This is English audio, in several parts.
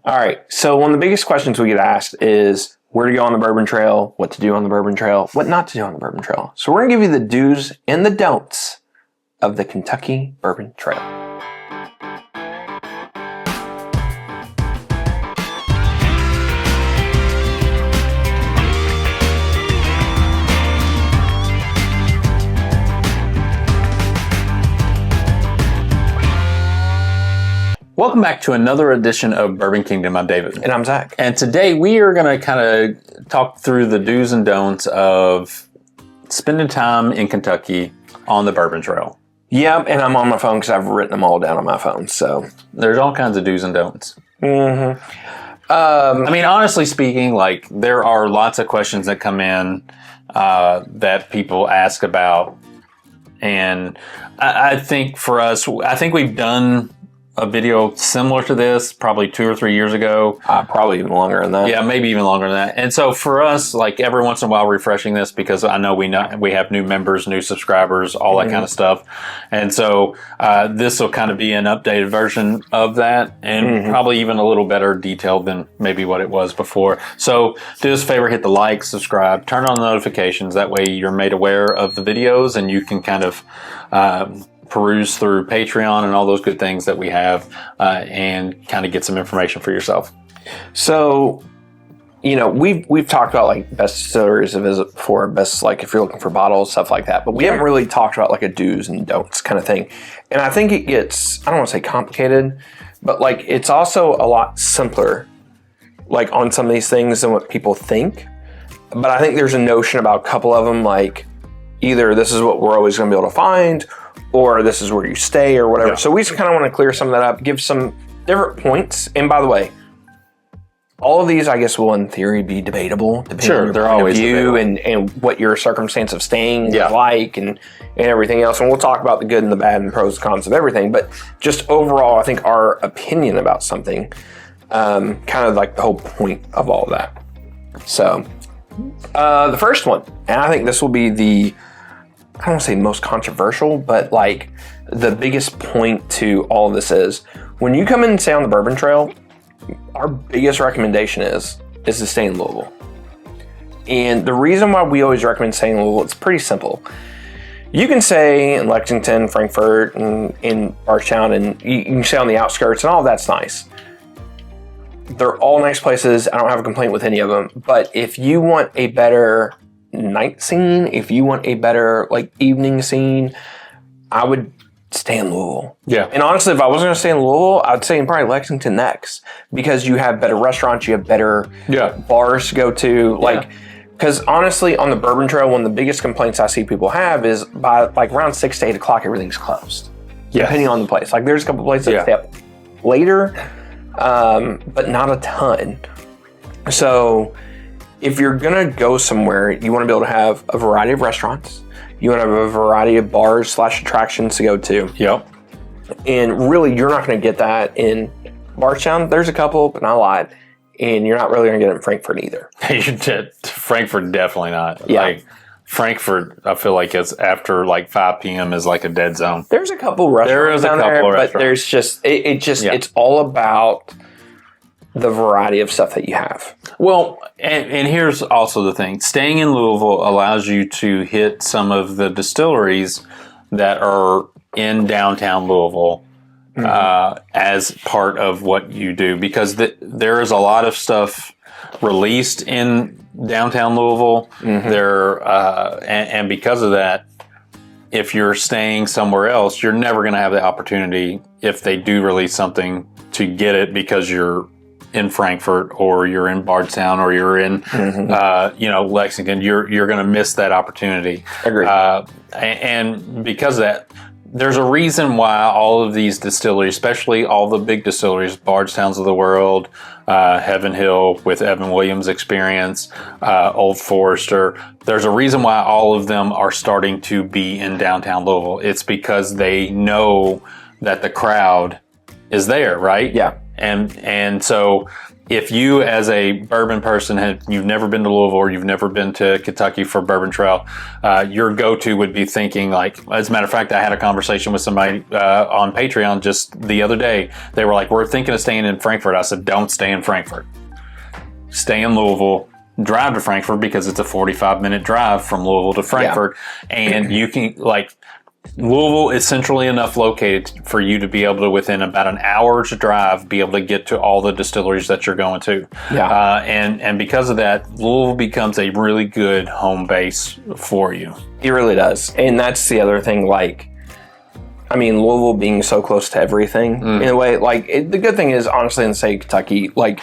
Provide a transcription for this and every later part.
All right. So one of the biggest questions we get asked is where to go on the Bourbon Trail, what to do on the Bourbon Trail, what not to do on the Bourbon Trail. So we're going to give you the do's and the don'ts of the Kentucky Bourbon Trail. Welcome back to another edition of Bourbon Kingdom. I'm David. And I'm Zach. And today we are going to kind of talk through the do's and don'ts of spending time in Kentucky on the Bourbon Trail. Yep, and I'm on my phone because I've written them all down on my phone. So there's all kinds of do's and don'ts. Mm-hmm. I mean, honestly speaking, like there are lots of questions that come in that people ask about. And I think for us, I think we've done a video similar to this probably 2 or 3 years ago. Probably even longer than that. Yeah, maybe even longer than that. And so for us, like every once in a while refreshing this because I know we have new members, new subscribers, all that kind of stuff. And so this will kind of be an updated version of that and probably even a little better detailed than maybe what it was before. So do us a favor, hit the like, subscribe, turn on the notifications. That way you're made aware of the videos and you can kind of peruse through Patreon and all those good things that we have and kind of get some information for yourself. So, you know, we've talked about like best distilleries to visit before, best like if you're looking for bottles, stuff like that. But we haven't really talked about like a do's and don'ts kind of thing. And I think it gets, I don't want to say complicated, but like it's also a lot simpler like on some of these things than what people think. But I think there's a notion about a couple of them like either this is what we're always going to be able to find or this is where you stay or whatever. Yeah. So we just kind of want to clear some of that up, give some different points. And by the way, all of these, I guess, will in theory be debatable, depending on your point of view and what your circumstance of staying is like and everything else. And we'll talk about the good and the bad and pros and cons of everything. But just overall, I think our opinion about something, kind of like the whole point of all of that. So the first one, and I think this will be the, I don't want to say most controversial, but like the biggest point to all of this is when you come in and stay on the Bourbon Trail, our biggest recommendation is to stay in Louisville. And the reason why we always recommend staying in Louisville, it's pretty simple. You can stay in Lexington, Frankfort, and in Bardstown, and you can stay on the outskirts, and all of that's nice. They're all nice places. I don't have a complaint with any of them. But if you want a better night scene, if you want a better like evening scene, I would stay in Louisville. Yeah. And honestly, if I wasn't going to stay in Louisville, I'd stay in probably Lexington next because you have better restaurants, you have better bars to go to. Like, because honestly, on the Bourbon Trail, one of the biggest complaints I see people have is by like around 6 to 8 o'clock, everything's closed. Depending on the place. Like there's a couple places that stay up later, but not a ton. So if you're going to go somewhere, you want to be able to have a variety of restaurants. You want to have a variety of bars / attractions to go to. Yep. And really, you're not going to get that in Bardstown. There's a couple, but not a lot. And you're not really going to get it in Frankfort either. Frankfort, definitely not. Yeah. Like, Frankfort, I feel like it's after like 5 p.m. is like a dead zone. There's a couple restaurants down there, but there's just, it's all about the variety of stuff that you have. Well, and here's also the thing. Staying in Louisville allows you to hit some of the distilleries that are in downtown Louisville as part of what you do. Because there is a lot of stuff released in downtown Louisville. And because of that, if you're staying somewhere else, you're never going to have the opportunity, if they do release something, to get it because you're in Frankfort or you're in Bardstown or you're in Lexington. You're going to miss that opportunity. Agreed. And because of that, there's a reason why all of these distilleries, especially all the big distilleries, Bardstown's of the world, Heaven Hill with Evan Williams' experience, Old Forester, there's a reason why all of them are starting to be in downtown Louisville. It's because they know that the crowd is there, right? Yeah. And so if you, as a bourbon person, you've never been to Louisville or you've never been to Kentucky for Bourbon Trail, your go-to would be thinking like, as a matter of fact, I had a conversation with somebody on Patreon just the other day. They were like, we're thinking of staying in Frankfurt. I said, don't stay in Frankfurt. Stay in Louisville. Drive to Frankfurt because it's a 45-minute drive from Louisville to Frankfurt. Yeah. And you can, like, Louisville is centrally enough located for you to be able to, within about an hour's drive, be able to get to all the distilleries that you're going to. Yeah. And because of that, Louisville becomes a really good home base for you. It really does. And that's the other thing, like, I mean, Louisville being so close to everything, in a way, like, the good thing is, honestly, in the state of Kentucky, like,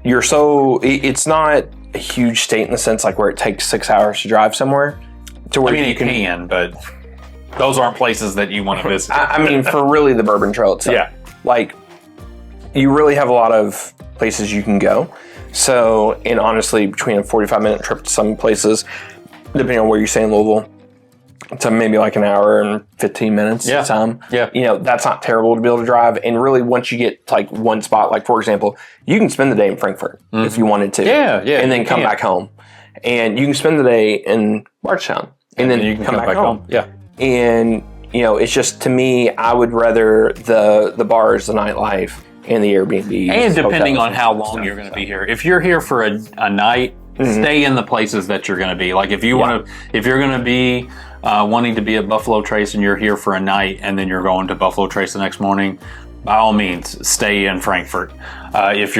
it's not a huge state in the sense, like, where it takes 6 hours to drive somewhere. To where you can, but those aren't places that you want to visit. I mean, for really the Bourbon Trail itself. Yeah. Like, you really have a lot of places you can go. So, and honestly, between a 45-minute trip to some places, depending on where you stay in Louisville, to maybe like an hour and 15 minutes at a time. Yeah. You know, that's not terrible to be able to drive. And really, once you get to like one spot, like for example, you can spend the day in Frankfurt if you wanted to. Yeah. And then come back home. And you can spend the day in Bardstown. And then you can come back home. Yeah. And, you know, it's just, to me, I would rather the bars, the nightlife, and the Airbnb. And depending on how long you're going to be here. If you're here for a night, stay in the places that you're going to be. Like if you want to, if you're going to be wanting to be at Buffalo Trace and you're here for a night and then you're going to Buffalo Trace the next morning, by all means, stay in Frankfurt. If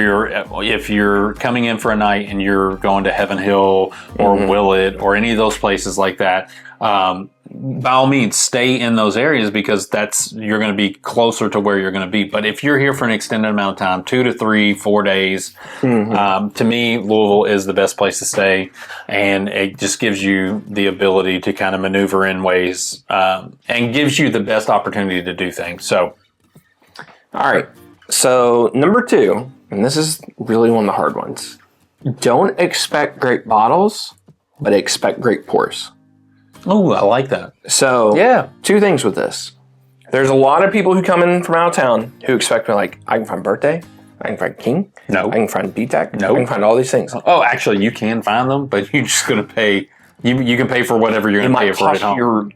you're coming in for a night and you're going to Heaven Hill or Willett or any of those places like that, by all means, stay in those areas because you're going to be closer to where you're going to be. But if you're here for an extended amount of time, 2 to 3, 4 days, to me, Louisville is the best place to stay. And it just gives you the ability to kind of maneuver in ways and gives you the best opportunity to do things. So, all right. So number 2, and this is really one of the hard ones. Don't expect great bottles, but expect great pours. Oh, I like that. So, 2 things with this. There's a lot of people who come in from out of town who expect me, like, I can find Birthday, I can find King, no, I can find BTAC, no, I can find all these things. Oh, actually, you can find them, but you're just going to pay. You can pay for whatever you're going to pay for it at home.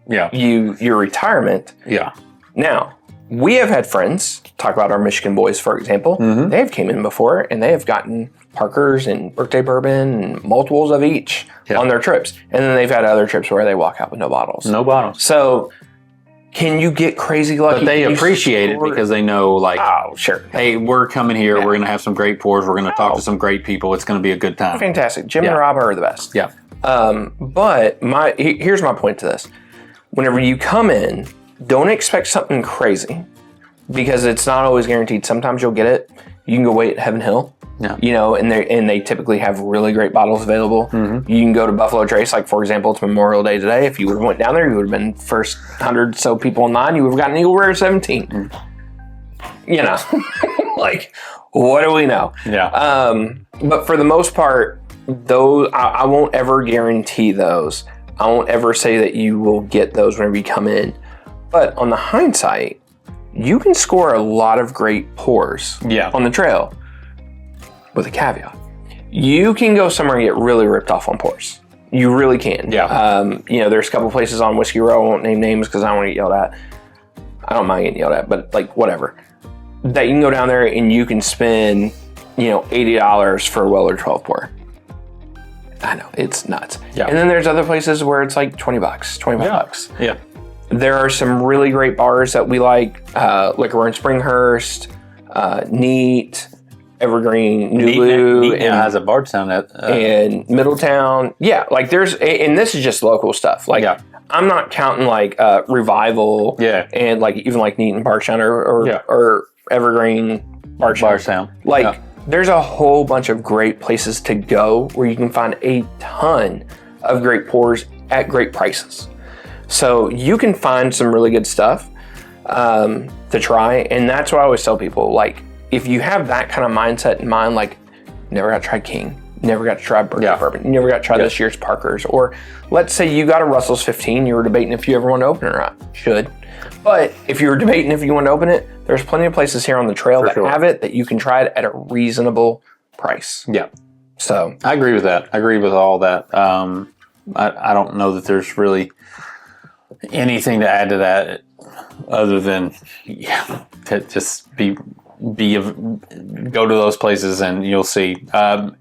Your retirement. Yeah. Now, we have had friends talk about our Michigan boys, for example. They have came in before and they have gotten Parkers and Birthday Bourbon and multiples of each on their trips. And then they've had other trips where they walk out with no bottles. No bottles. So, can you get crazy lucky? But they appreciate it because they know, like, oh, sure. Hey, we're coming here. Yeah. We're going to have some great pours. We're going to talk to some great people. It's going to be a good time. Fantastic. Jim and Rob are the best. Yeah. But here's my point to this. Whenever you come in, don't expect something crazy because it's not always guaranteed. Sometimes you'll get it. You can go wait at Heaven Hill. Yeah. You know, and they typically have really great bottles available. You can go to Buffalo Trace, like for example, it's Memorial Day today. If you would have went down there, you would have been first 100 so people in line. You would have gotten Eagle Rare 17. You know, like what do we know? Yeah. But for the most part, those I won't ever guarantee those. I won't ever say that you will get those whenever you come in. But on the hindsight, you can score a lot of great pours on the trail. With a caveat, you can go somewhere and get really ripped off on pours. You really can. Yeah. You know, there's a couple places on Whiskey Row. I won't name names because I don't want to get yelled at. I don't mind getting yelled at, but like whatever. That you can go down there and you can spend, you know, $80 for a Weller 12 pour. I know it's nuts. Yeah. And then there's other places where it's like $20, $25. Yeah. There are some really great bars that we like. Liquor in Springhurst, Neat. Evergreen, Nulu, and has a Bardstown and Middletown. Yeah, like there's, and this is just local stuff. Like I'm not counting like Revival, and like even like Neat and Bardstown or Evergreen, Bardstown. Like there's a whole bunch of great places to go where you can find a ton of great pours at great prices. So you can find some really good stuff to try, and that's what I always tell people. Like, if you have that kind of mindset in mind, like, never got to try King, never got to try Birthday Bourbon, you never got to try this year's Parkers, or let's say you got a Russell's 15, you were debating if you ever want to open it or not. Should. But if you were debating if you want to open it, there's plenty of places here on the trail that have it that you can try it at a reasonable price. Yeah. So I agree with that. I agree with all that. I don't know that there's really anything to add to that other than to just go to those places and you'll see. I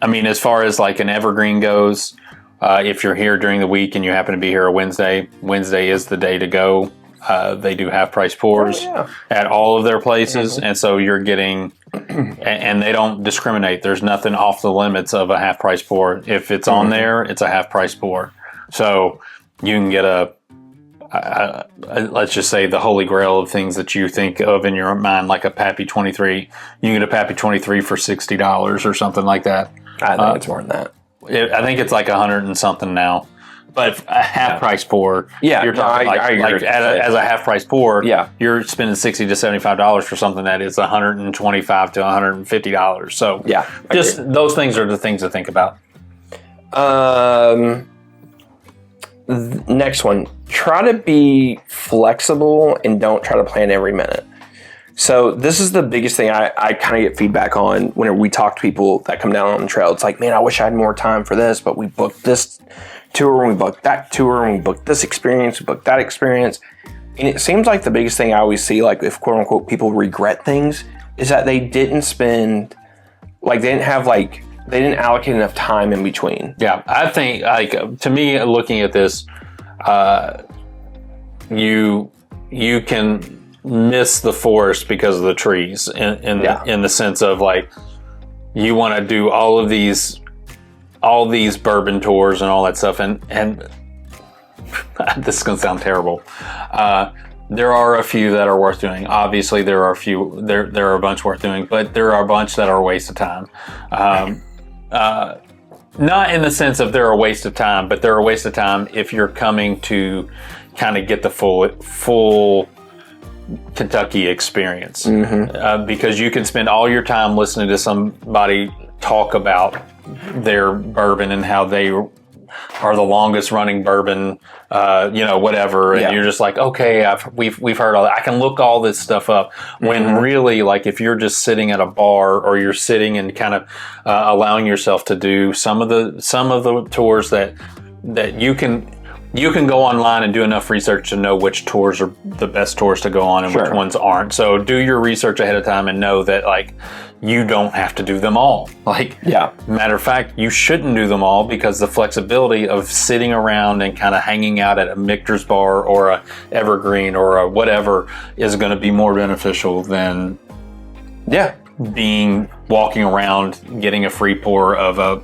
mean, as far as like an evergreen goes, if you're here during the week and you happen to be here a Wednesday is the day to go. They do half price pours at all of their places, and so you're getting, and they don't discriminate. There's nothing off the limits of a half price pour. If it's on there, it's a half price pour. So you can get let's just say the holy grail of things that you think of in your mind, like a Pappy 23. You can get a Pappy 23 for $60 or something like that. I think it's more than that. I think it's like 100 and something now. But a half price pour, you're talking as a half price pour, you're spending $60 to $75 for something that is $125 to $150. So just those things are the things to think about. Next one, try to be flexible and don't try to plan every minute. So this is the biggest thing I kind of get feedback on whenever we talk to people that come down on the trail. It's like, man, I wish I had more time for this, but we booked this tour and we booked that tour and we booked this experience, we booked that experience. And it seems like the biggest thing I always see, like if quote unquote people regret things, is that they didn't spend, like they didn't allocate enough time in between. Yeah, I think like to me, looking at this, you can miss the forest because of the trees in the sense of like you want to do all these bourbon tours and all that stuff and this is going to sound terrible. There are a few that are worth doing. Obviously there are a bunch worth doing, but there are a bunch that are a waste of time. Not in the sense of they're a waste of time, but they're a waste of time if you're coming to kind of get the full Kentucky experience, because you can spend all your time listening to somebody talk about their bourbon and how they are the longest running bourbon, whatever, and you're just like, okay, we've heard all that. I can look all this stuff up. When really, like, if you're just sitting at a bar or you're sitting and kind of allowing yourself to do some of the tours that you can go online and do enough research to know which tours are the best tours to go on and which ones aren't. So do your research ahead of time and know that like you don't have to do them all. Matter of fact, you shouldn't do them all because the flexibility of sitting around and kind of hanging out at a Michter's bar or a Evergreen or a whatever is going to be more beneficial than walking around getting a free pour of a,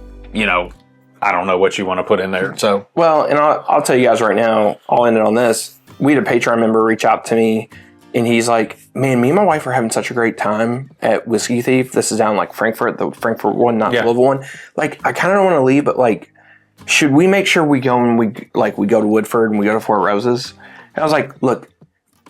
I don't know what you want to put in there. So well, and I'll tell you guys right now, I'll end it on this. We had a Patreon member reach out to me and he's like, man, me and my wife are having such a great time at Whiskey Thief. This is down like Frankfurt, the Frankfurt one, not the Louisville one. Like, I kind of don't want to leave, but like, should we make sure we go and we go to Woodford and we go to Four Roses? And I was like, look,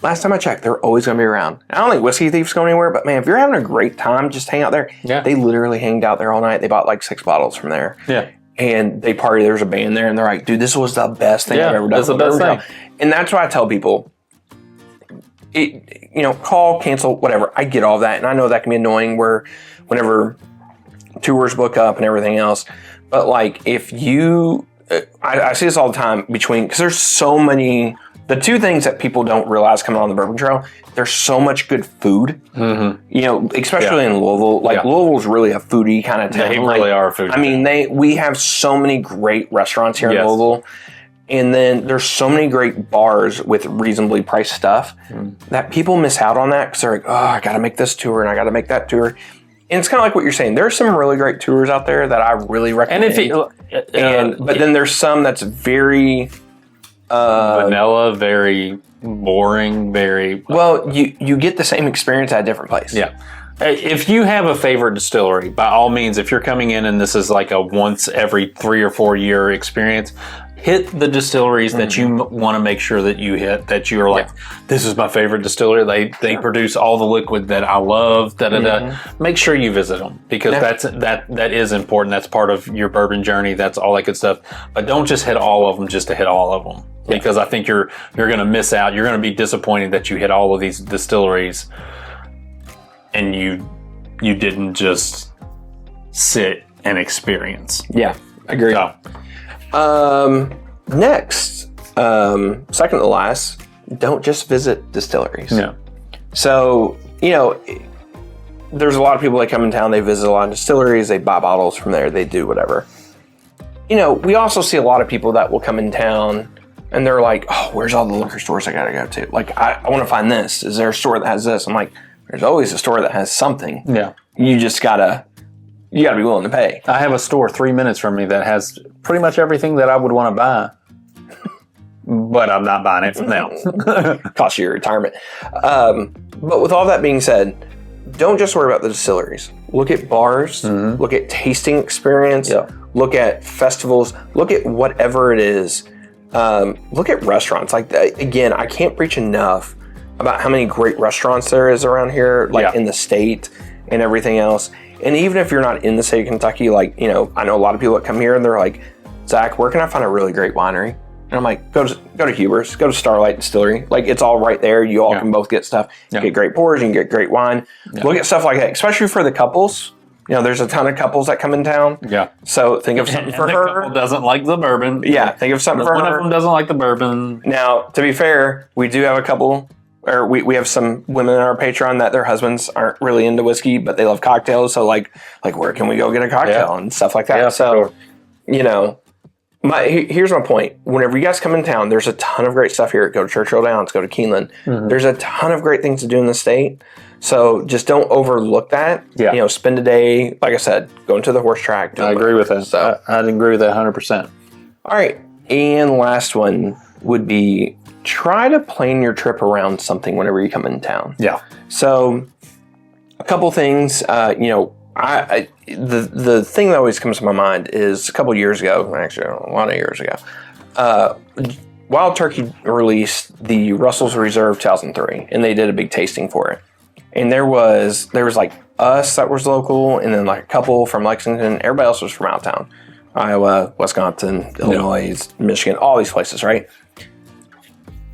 last time I checked, they're always going to be around. I don't think Whiskey Thief's going anywhere, but man, if you're having a great time, just hang out there. Yeah. They literally hanged out there all night. They bought like 6 bottles from there. Yeah. And they party. There's a band there, and they're like, "Dude, this was the best thing I've ever done." That's the best thing. And that's why I tell people, call, cancel, whatever. I get all that, and I know that can be annoying. Whenever tours book up and everything else, but like if you, I see this all the time because there's so many. The two things that people don't realize coming on the Bourbon Trail, there's so much good food. Especially in Louisville. Like Louisville's really a foodie kind of town. They really are a foodie. I mean, we have so many great restaurants here in Louisville, and then there's so many great bars with reasonably priced stuff that people miss out on that because they're like, oh, I got to make this tour and I got to make that tour. And it's kind of like what you're saying. There's some really great tours out there that I really recommend. But then there's some that's very vanilla, very boring, very well. You get the same experience at a different place. Yeah. If you have a favorite distillery, by all means, if you're coming in and this is like a once every 3 or 4 year experience, hit the distilleries that you want to make sure that you hit, that you're like, this is my favorite distillery. They produce all the liquid that I love. Make sure you visit them, because that is important. That's part of your bourbon journey. That's all that good stuff. But don't just hit all of them just to hit all of them, because I think you're going to miss out. You're going to be disappointed that you hit all of these distilleries and you didn't just sit and experience. Yeah, I agree. So. Next, second to last, don't just visit distilleries. Yeah. So, there's a lot of people that come in town, they visit a lot of distilleries, they buy bottles from there, they do whatever. We also see a lot of people that will come in town and they're like, oh, where's all the liquor stores I gotta go to? Like, I want to find this. Is there a store that has this? I'm like, there's always a store that has something. Yeah. You just gotta be willing to pay. I have a store 3 minutes from me that has pretty much everything that I would want to buy, but I'm not buying it from them. Cost you your retirement. But with all that being said, don't just worry about the distilleries. Look at bars, look at tasting experience, look at festivals, look at whatever it is. Look at restaurants. Like, again, I can't preach enough about how many great restaurants there is around here, like in the state and everything else. And even if you're not in the state of Kentucky, like, I know a lot of people that come here and they're like, Zach, where can I find a really great winery? And I'm like, go to Huber's, go to Starlight Distillery. Like, it's all right there. You all can both get stuff. You get great pours, you can get great wine. Look at stuff like that, especially for the couples. There's a ton of couples that come in town. Yeah. So think of something for her. Couple doesn't like the bourbon. Yeah, think of something for her. One of them doesn't like the bourbon. Now, to be fair, we do have a couple, or we have some women in our Patreon that their husbands aren't really into whiskey, but they love cocktails. So like where can we go get a cocktail and stuff like that? Yeah, so, here's my point. Whenever you guys come in town, there's a ton of great stuff here. Go to Churchill Downs, go to Keeneland. There's a ton of great things to do in the state. So just don't overlook that. Yeah. Spend a day, like I said, going to the horse track. I agree with that. So I'd agree with that 100%. All right. And last one would be, try to plan your trip around something whenever you come in town. Yeah. So a couple things, the thing that always comes to my mind is a couple years ago, actually a lot of years ago, Wild Turkey released the Russell's Reserve 2003, and they did a big tasting for it. And there was like us that was local, and then like a couple from Lexington. Everybody else was from out of town. Iowa, Wisconsin, Illinois, Michigan, all these places, right?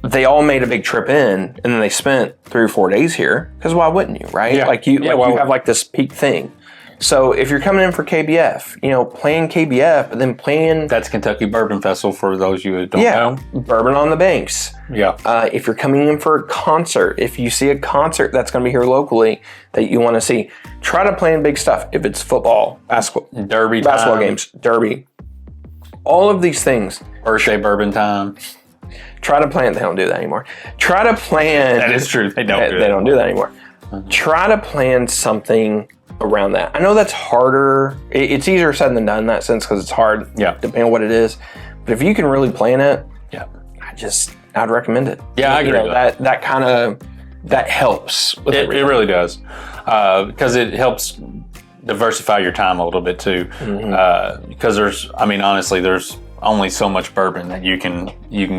They all made a big trip in, and then they spent 3 or 4 days here, because why wouldn't you, right? Yeah. You have like this peak thing. So if you're coming in for KBF, plan KBF, but then plan... That's Kentucky Bourbon Festival for those of you who don't know. Bourbon on the Banks. Yeah. If you're coming in for a concert, if you see a concert that's going to be here locally that you want to see, try to plan big stuff. If it's football, basketball, basketball games, derby, all of these things. Birthday bourbon time. Try to plan... They don't do that anymore. Try to plan... That is true. They don't do that anymore. Try to plan something around that. I know that's harder. It's easier said than done in that sense, because it's hard, depending on what it is. But if you can really plan it, I'd recommend it. Yeah, I agree with that. That helps. It really does, because it helps diversify your time a little bit too. Because honestly, there's only so much bourbon that you can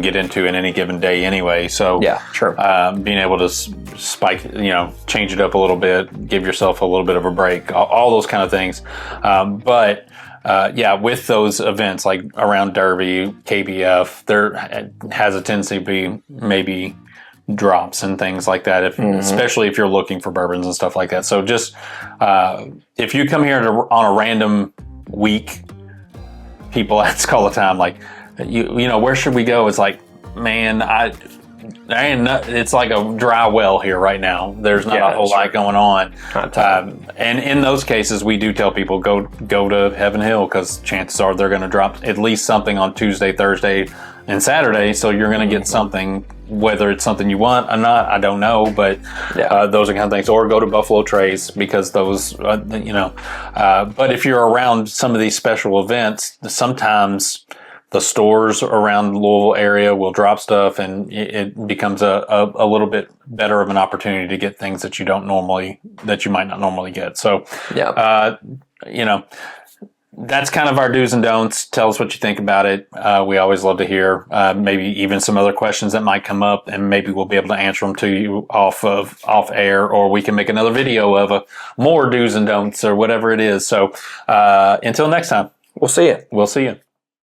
get into in any given day anyway. So being able to spike, change it up a little bit, give yourself a little bit of a break, all those kind of things. But with those events like around Derby, KBF, there has a tendency to be maybe drops and things like that, especially if you're looking for bourbons and stuff like that. So just if you come here on a random week, people ask all the time, like, where should we go? It's like, man, it's like a dry well here right now. There's not a whole lot going on. And in those cases, we do tell people, go to Heaven Hill, because chances are they're going to drop at least something on Tuesday, Thursday, and Saturday. So you're going to get something, whether it's something you want or not, I don't know. But those are kind of things. Or go to Buffalo Trace, because those, but if you're around some of these special events, sometimes the stores around the Louisville area will drop stuff, and it becomes a little bit better of an opportunity to get things that you might not normally get. So, that's kind of our do's and don'ts. Tell us what you think about it. We always love to hear maybe even some other questions that might come up, and maybe we'll be able to answer them to you off air, or we can make another video of more do's and don'ts or whatever it is. So until next time, We'll see you. We'll see you.